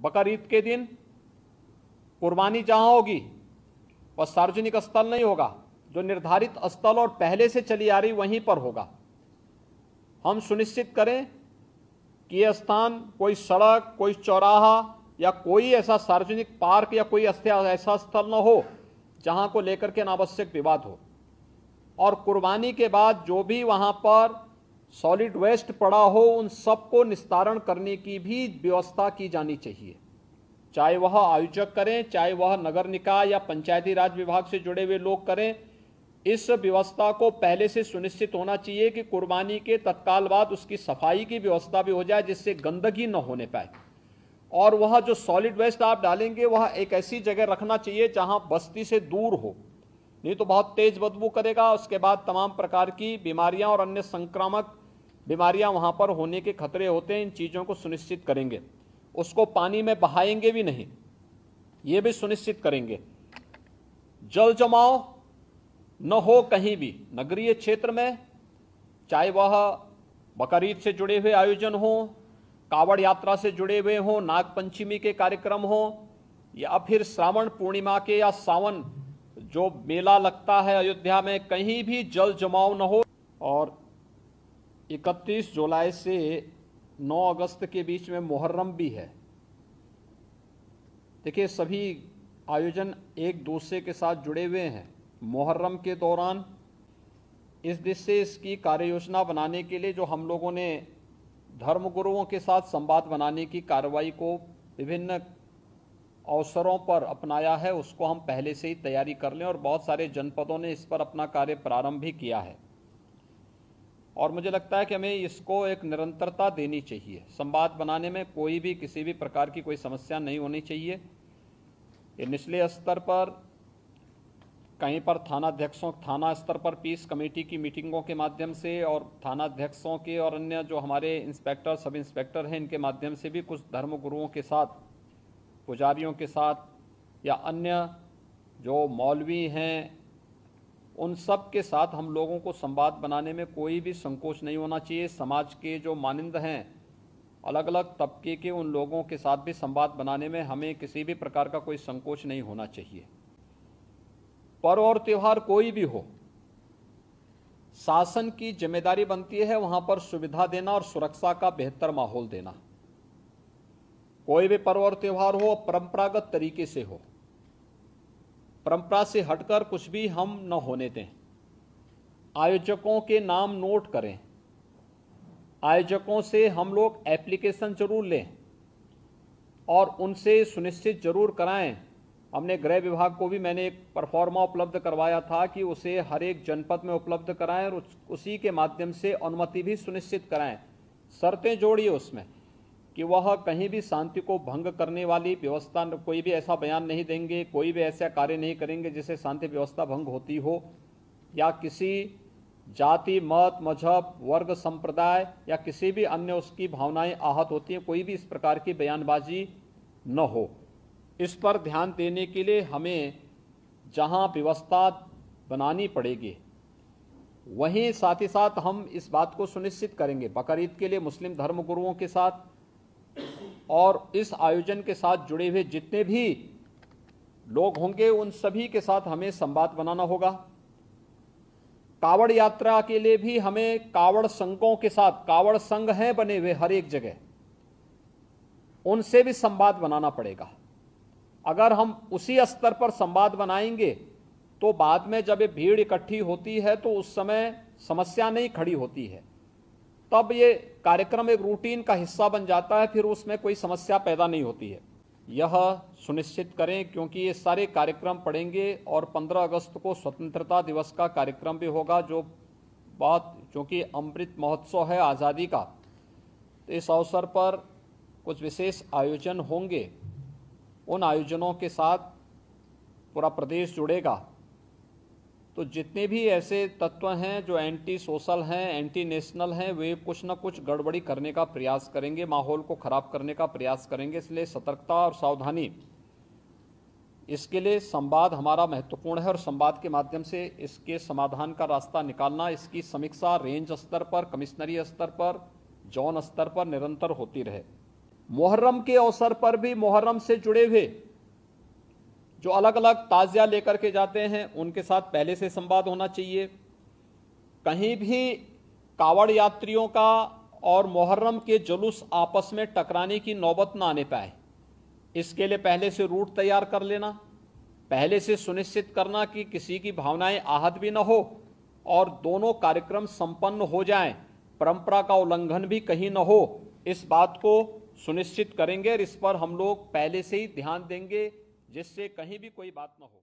बकरीद के दिन कुर्बानी जहां होगी वह सार्वजनिक स्थल नहीं होगा, जो निर्धारित स्थल और पहले से चली आ रही वहीं पर होगा। हम सुनिश्चित करें कि यह स्थान कोई सड़क, कोई चौराहा या कोई ऐसा सार्वजनिक पार्क या कोई ऐसा स्थल न हो जहां को लेकर के अनावश्यक विवाद हो। और कुर्बानी के बाद जो भी वहां पर सॉलिड वेस्ट पड़ा हो उन सबको निस्तारण करने की भी व्यवस्था की जानी चाहिए, चाहे वह आयोजक करें, चाहे वह नगर निकाय या पंचायती राज विभाग से जुड़े हुए लोग करें। इस व्यवस्था को पहले से सुनिश्चित होना चाहिए कि कुर्बानी के तत्काल बाद उसकी सफाई की व्यवस्था भी हो जाए, जिससे गंदगी न होने पाए। और वह जो सॉलिड वेस्ट आप डालेंगे वह एक ऐसी जगह रखना चाहिए जहां बस्ती से दूर हो, नहीं तो बहुत तेज बदबू करेगा। उसके बाद तमाम प्रकार की बीमारियां और अन्य संक्रामक बीमारियां वहां पर होने के खतरे होते हैं। इन चीजों को सुनिश्चित करेंगे। उसको पानी में बहाएंगे भी नहीं, ये भी सुनिश्चित करेंगे। जल जमाव न हो कहीं भी नगरीय क्षेत्र में, चाहे वह बकरीद से जुड़े हुए आयोजन हो, कावड़ यात्रा से जुड़े हुए हो, नाग पंचमी के कार्यक्रम हो, या फिर श्रावण पूर्णिमा के या सावन जो मेला लगता है अयोध्या में, कहीं भी जल जमाव न हो। और 31 जुलाई से 9 अगस्त के बीच में मुहर्रम भी है। देखिए, सभी आयोजन एक दूसरे के साथ जुड़े हुए हैं। मुहर्रम के दौरान इस दिशा से इसकी कार्य योजना बनाने के लिए जो हम लोगों ने धर्मगुरुओं के साथ संवाद बनाने की कार्रवाई को विभिन्न अवसरों पर अपनाया है, उसको हम पहले से ही तैयारी कर लें। और बहुत सारे जनपदों ने इस पर अपना कार्य प्रारंभ भी किया है। और मुझे लगता है कि हमें इसको एक निरंतरता देनी चाहिए। संवाद बनाने में कोई भी किसी भी प्रकार की कोई समस्या नहीं होनी चाहिए। ये निचले स्तर पर, कहीं पर थाना स्तर पर पीस कमेटी की मीटिंगों के माध्यम से और थानाध्यक्षों के और अन्य जो हमारे इंस्पेक्टर, सब इंस्पेक्टर हैं, इनके माध्यम से भी कुछ धर्मगुरुओं के साथ, पुजारियों के साथ या अन्य जो मौलवी हैं उन सब के साथ हम लोगों को संवाद बनाने में कोई भी संकोच नहीं होना चाहिए। समाज के जो मानिंद हैं, अलग अलग तबके के, उन लोगों के साथ भी संवाद बनाने में हमें किसी भी प्रकार का कोई संकोच नहीं होना चाहिए। पर्व और त्यौहार कोई भी हो, शासन की जिम्मेदारी बनती है वहां पर सुविधा देना और सुरक्षा का बेहतर माहौल देना। कोई भी पर्व और त्यौहार हो परंपरागत तरीके से हो, परंपरा से हटकर कुछ भी हम न होने दें। आयोजकों के नाम नोट करें, आयोजकों से हम लोग एप्लीकेशन जरूर लें और उनसे सुनिश्चित जरूर कराएं। हमने गृह विभाग को भी मैंने एक परफॉर्मा उपलब्ध करवाया था कि उसे हर एक जनपद में उपलब्ध कराएं और उसी के माध्यम से अनुमति भी सुनिश्चित कराएं। शर्तें जोड़िए उसमें कि वह कहीं भी शांति को भंग करने वाली व्यवस्था, कोई भी ऐसा बयान नहीं देंगे, कोई भी ऐसा कार्य नहीं करेंगे जिससे शांति व्यवस्था भंग होती हो, या किसी जाति, मत, मजहब, वर्ग, संप्रदाय या किसी भी अन्य उसकी भावनाएं आहत होती हैं, कोई भी इस प्रकार की बयानबाजी न हो। इस पर ध्यान देने के लिए हमें जहां व्यवस्था बनानी पड़ेगी वहीं साथ ही साथ हम इस बात को सुनिश्चित करेंगे बकरीद के लिए मुस्लिम धर्मगुरुओं के साथ और इस आयोजन के साथ जुड़े हुए जितने भी लोग होंगे उन सभी के साथ हमें संवाद बनाना होगा। कावड़ यात्रा के लिए भी हमें कावड़ संघों के साथ, कावड़ संघ हैं बने हुए हर एक जगह, उनसे भी संवाद बनाना पड़ेगा। अगर हम उसी स्तर पर संवाद बनाएंगे तो बाद में जब ये भीड़ इकट्ठी होती है तो उस समय समस्या नहीं खड़ी होती है, तब ये कार्यक्रम एक रूटीन का हिस्सा बन जाता है, फिर उसमें कोई समस्या पैदा नहीं होती है। यह सुनिश्चित करें क्योंकि ये सारे कार्यक्रम पड़ेंगे और 15 अगस्त को स्वतंत्रता दिवस का कार्यक्रम भी होगा, जो चूँकि अमृत महोत्सव है आज़ादी का, तो इस अवसर पर कुछ विशेष आयोजन होंगे। उन आयोजनों के साथ पूरा प्रदेश जुड़ेगा। तो जितने भी ऐसे तत्व हैं जो एंटी सोशल हैं, एंटी नेशनल हैं, वे कुछ न कुछ गड़बड़ी करने का प्रयास करेंगे, माहौल को खराब करने का प्रयास करेंगे। इसलिए सतर्कता और सावधानी, इसके लिए संवाद हमारा महत्वपूर्ण है और संवाद के माध्यम से इसके समाधान का रास्ता निकालना, इसकी समीक्षा रेंज स्तर पर, कमिश्नरी स्तर पर, जोन स्तर पर निरंतर होती रहे। मुहर्रम के अवसर पर भी मुहर्रम से जुड़े हुए जो अलग अलग ताजिया लेकर के जाते हैं उनके साथ पहले से संवाद होना चाहिए। कहीं भी कावड़ यात्रियों का और मुहर्रम के जुलूस आपस में टकराने की नौबत ना आने पाए, इसके लिए पहले से रूट तैयार कर लेना, पहले से सुनिश्चित करना कि किसी की भावनाएं आहत भी न हो और दोनों कार्यक्रम संपन्न हो जाएं, परंपरा का उल्लंघन भी कहीं न हो, इस बात को सुनिश्चित करेंगे और इस पर हम लोग पहले से ही ध्यान देंगे जिससे कहीं भी कोई बात न हो।